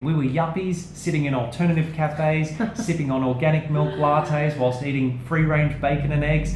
We were yuppies sitting in alternative cafes, sipping on organic milk lattes whilst eating free-range bacon and eggs.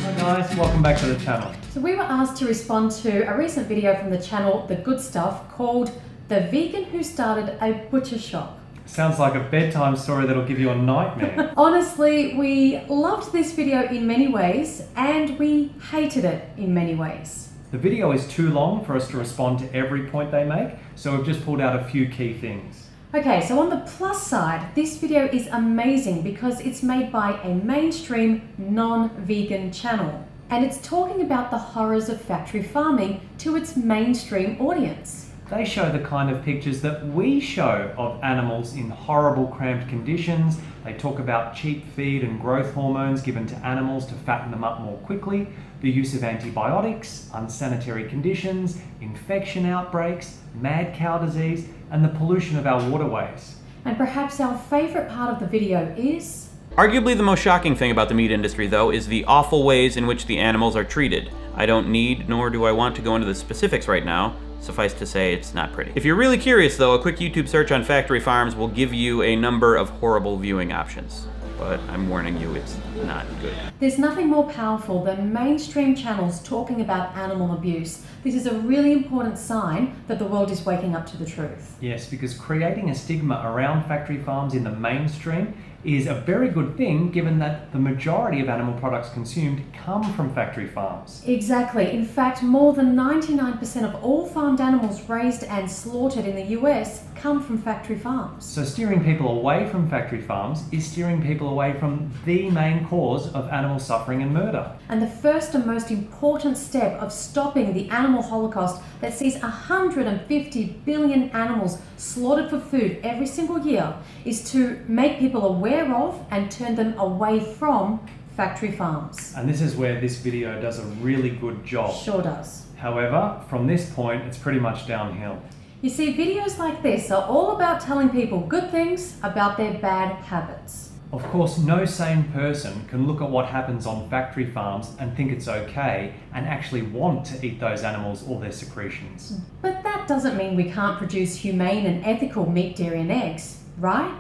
Hi guys, welcome back to the channel. So we were asked to respond to a recent video from the channel The Good Stuff called The Vegan Who Started a Butcher Shop. Sounds like a bedtime story that'll give you a nightmare. Honestly, we loved this video in many ways and we hated it in many ways. The video is too long for us to respond to every point they make, so we've just pulled out a few key things. Okay, so on the plus side, this video is amazing because it's made by a mainstream non-vegan channel. And it's talking about the horrors of factory farming to its mainstream audience. They show the kind of pictures that we show of animals in horrible cramped conditions. They talk about cheap feed and growth hormones given to animals to fatten them up more quickly, the use of antibiotics, unsanitary conditions, infection outbreaks, mad cow disease, and the pollution of our waterways. And perhaps our favourite part of the video is... Arguably the most shocking thing about the meat industry, though, is the awful ways in which the animals are treated. I don't need, nor do I want to go into the specifics right now. Suffice to say, it's not pretty. If you're really curious, though, a quick YouTube search on factory farms will give you a number of horrible viewing options. But I'm warning you, it's not good. There's nothing more powerful than mainstream channels talking about animal abuse. This is a really important sign that the world is waking up to the truth. Yes, because creating a stigma around factory farms in the mainstream is a very good thing given that the majority of animal products consumed come from factory farms. Exactly. In fact, more than 99% of all farmed animals raised and slaughtered in the US come from factory farms. So steering people away from factory farms is steering people away from the main cause of animal suffering and murder. And the first and most important step of stopping the animal holocaust that sees 150 billion animals slaughtered for food every single year is to make people aware of and turn them away from factory farms. And this is where this video does a really good job. Sure does. However, from this point, it's pretty much downhill. You see, videos like this are all about telling people good things about their bad habits. Of course, no sane person can look at what happens on factory farms and think it's okay and actually want to eat those animals or their secretions. But that doesn't mean we can't produce humane and ethical meat, dairy and eggs, right?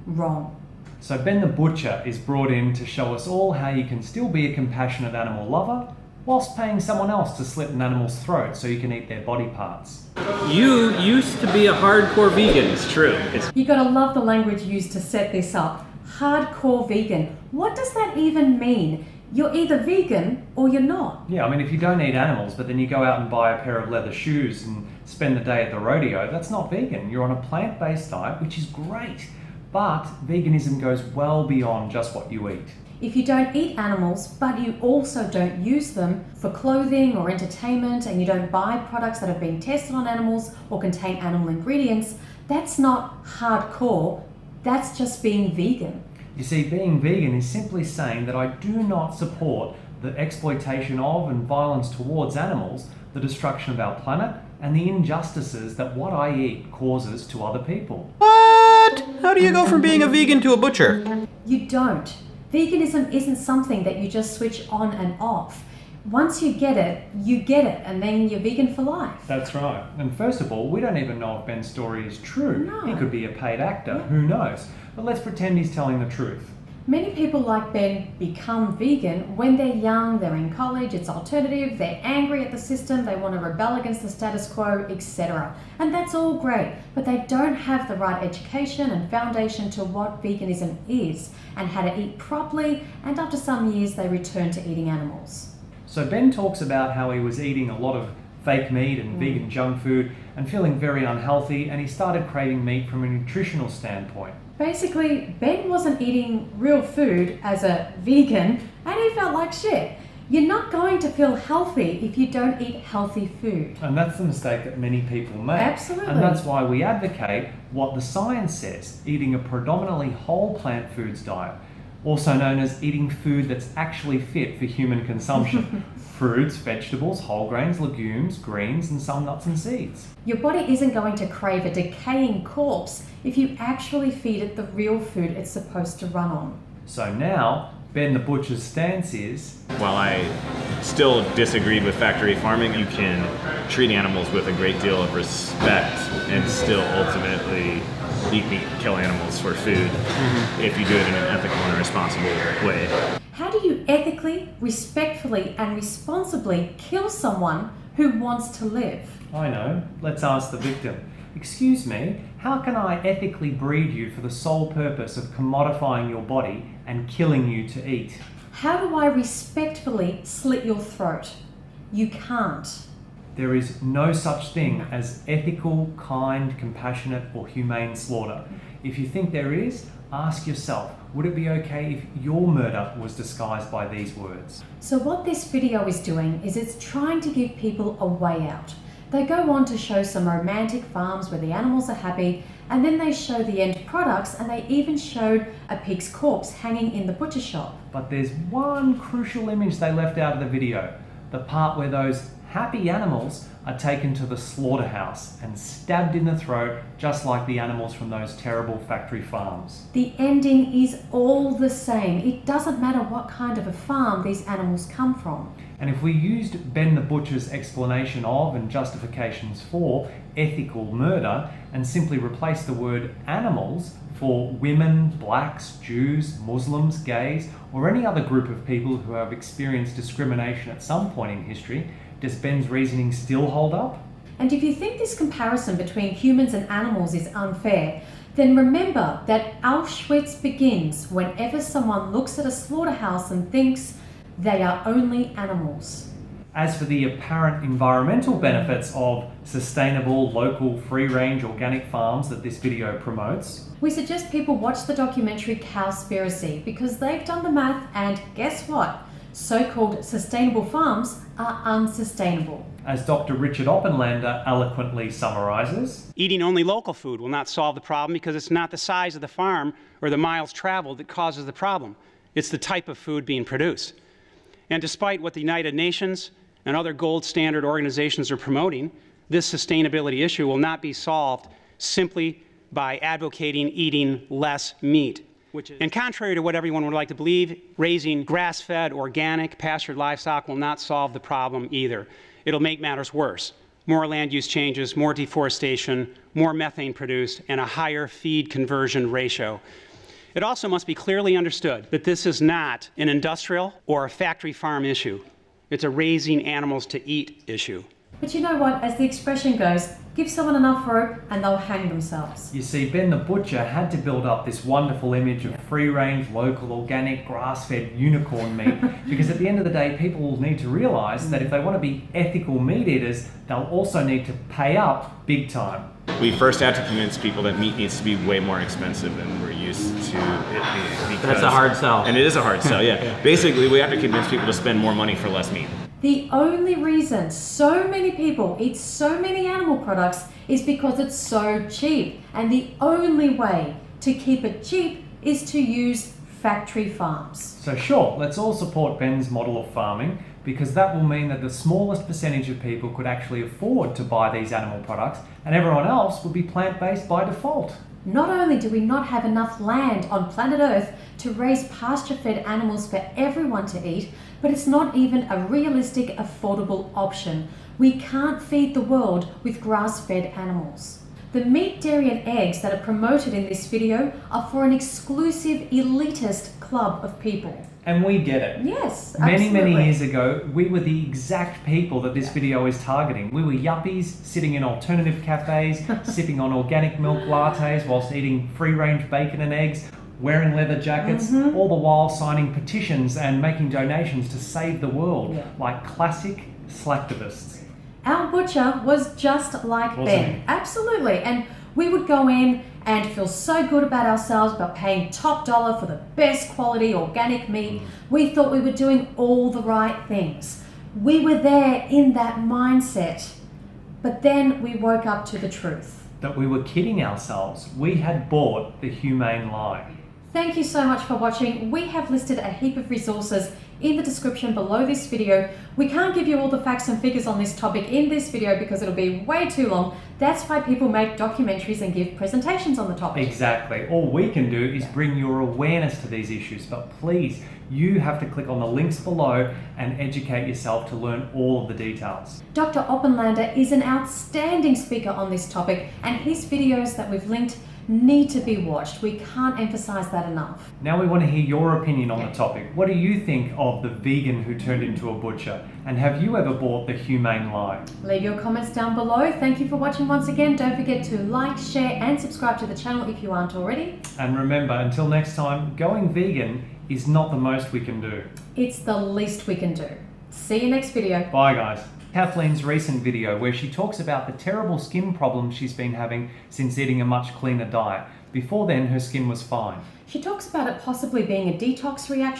Wrong. So Ben the Butcher is brought in to show us all how you can still be a compassionate animal lover whilst paying someone else to slit an animal's throat so you can eat their body parts. You used to be a hardcore vegan. It's true. You gotta love the language used to set this up. Hardcore vegan. What does that even mean? You're either vegan or you're not. Yeah, I mean, if you don't eat animals, but then you go out and buy a pair of leather shoes and spend the day at the rodeo, that's not vegan. You're on a plant-based diet, which is great. But veganism goes well beyond just what you eat. If you don't eat animals, but you also don't use them for clothing or entertainment, and you don't buy products that have been tested on animals or contain animal ingredients, that's not hardcore, that's just being vegan. You see, being vegan is simply saying that I do not support the exploitation of and violence towards animals, the destruction of our planet, and the injustices that what I eat causes to other people. What? How do you go from being a vegan to a butcher? You don't. Veganism isn't something that you just switch on and off. Once you get it, and then you're vegan for life. That's right. And first of all, we don't even know if Ben's story is true. No. He could be a paid actor, who knows? But let's pretend he's telling the truth. Many people like Ben become vegan when they're young, they're in college, it's alternative, they're angry at the system, they want to rebel against the status quo, etc. And that's all great, but they don't have the right education and foundation to what veganism is and how to eat properly, and after some years they return to eating animals. So Ben talks about how he was eating a lot of fake meat and vegan junk food and feeling very unhealthy, and he started craving meat from a nutritional standpoint. Basically, Ben wasn't eating real food as a vegan and he felt like shit. You're not going to feel healthy if you don't eat healthy food. And that's the mistake that many people make. Absolutely. And that's why we advocate what the science says, eating a predominantly whole plant foods diet, also known as eating food that's actually fit for human consumption. Fruits, vegetables, whole grains, legumes, greens, and some nuts and seeds. Your body isn't going to crave a decaying corpse if you actually feed it the real food it's supposed to run on. So now, Ben the Butcher's stance is, while I still disagreed with factory farming, you can treat animals with a great deal of respect and still ultimately eat meat, kill animals for food, if you do it in an ethical and responsible way. How do you ethically, respectfully, and responsibly kill someone who wants to live? I know, let's ask the victim. Excuse me, how can I ethically breed you for the sole purpose of commodifying your body and killing you to eat? How do I respectfully slit your throat? You can't. There is no such thing as ethical, kind, compassionate, or humane slaughter. If you think there is, ask yourself, would it be okay if your murder was disguised by these words? So what this video is doing is it's trying to give people a way out. They go on to show some romantic farms where the animals are happy, and then they show the end products, and they even showed a pig's corpse hanging in the butcher shop. But there's one crucial image they left out of the video, the part where those happy animals are taken to the slaughterhouse and stabbed in the throat, just like the animals from those terrible factory farms. The ending is all the same. It doesn't matter what kind of a farm these animals come from. And if we used Ben the Butcher's explanation of and justifications for ethical murder and simply replaced the word animals for women, blacks, Jews, Muslims, gays, or any other group of people who have experienced discrimination at some point in history, does Ben's reasoning still hold up? And if you think this comparison between humans and animals is unfair, then remember that Auschwitz begins whenever someone looks at a slaughterhouse and thinks they are only animals. As for the apparent environmental benefits of sustainable, local, free-range organic farms that this video promotes, we suggest people watch the documentary Cowspiracy because they've done the math, and guess what? So-called sustainable farms are unsustainable. as Dr. Richard Oppenlander eloquently summarizes. Eating only local food will not solve the problem because it's not the size of the farm or the miles traveled that causes the problem. It's the type of food being produced. And despite what the United Nations and other gold standard organizations are promoting, this sustainability issue will not be solved simply by advocating eating less meat. And contrary to what everyone would like to believe, raising grass-fed, organic, pastured livestock will not solve the problem either. It'll make matters worse. More land use changes, more deforestation, more methane produced, and a higher feed conversion ratio. It also must be clearly understood that this is not an industrial or a factory farm issue. It's a raising animals to eat issue. But you know what, as the expression goes, give someone enough rope and they'll hang themselves. You see, Ben the Butcher had to build up this wonderful image of free-range, local, organic, grass-fed unicorn meat because at the end of the day, people will need to realise that if they want to be ethical meat eaters, they'll also need to pay up big time. We first have to convince people that meat needs to be way more expensive than we're used to it being. That's a hard sell. And it is a hard sell, yeah. Basically, we have to convince people to spend more money for less meat. The only reason so many people eat so many animal products is because it's so cheap. And the only way to keep it cheap is to use factory farms. So sure, let's all support Ben's model of farming because that will mean that the smallest percentage of people could actually afford to buy these animal products and everyone else would be plant-based by default. Not only do we not have enough land on planet Earth to raise pasture-fed animals for everyone to eat, but it's not even a realistic, affordable option. We can't feed the world with grass-fed animals. The meat, dairy and eggs that are promoted in this video are for an exclusive, elitist club of people. And we get it. Yes, Many absolutely. years ago, we were the exact people that this video is targeting. We were yuppies sitting in alternative cafes, sipping on organic milk lattes whilst eating free-range bacon and eggs, wearing leather jackets, all the while signing petitions and making donations to save the world, like classic slacktivists. Our butcher was just like Wasn't Ben. he? Absolutely. And we would go in and feel so good about ourselves about paying top dollar for the best quality organic meat. We thought we were doing all the right things. We were there in that mindset. But then we woke up to the truth. That we were kidding ourselves. We had bought the humane lie. Thank you so much for watching. We have listed a heap of resources in the description below this video. We can't give you all the facts and figures on this topic in this video because it'll be way too long. That's why people make documentaries and give presentations on the topic. Exactly. All we can do is bring your awareness to these issues, but please, you have to click on the links below and educate yourself to learn all of the details. Dr. Oppenlander is an outstanding speaker on this topic, and his videos that we've linked need to be watched. We can't emphasize that enough. Now we want to hear your opinion on the topic. What do you think of the vegan who turned into a butcher? And have you ever bought the humane line? Leave your comments down below. Thank you for watching once again. Don't forget to like, share, and subscribe to the channel if you aren't already. And remember, until next time, going vegan is not the most we can do. It's the least we can do. See you next video. Bye guys. Kathleen's recent video where she talks about the terrible skin problems she's been having since eating a much cleaner diet. Before then, her skin was fine. She talks about it possibly being a detox reaction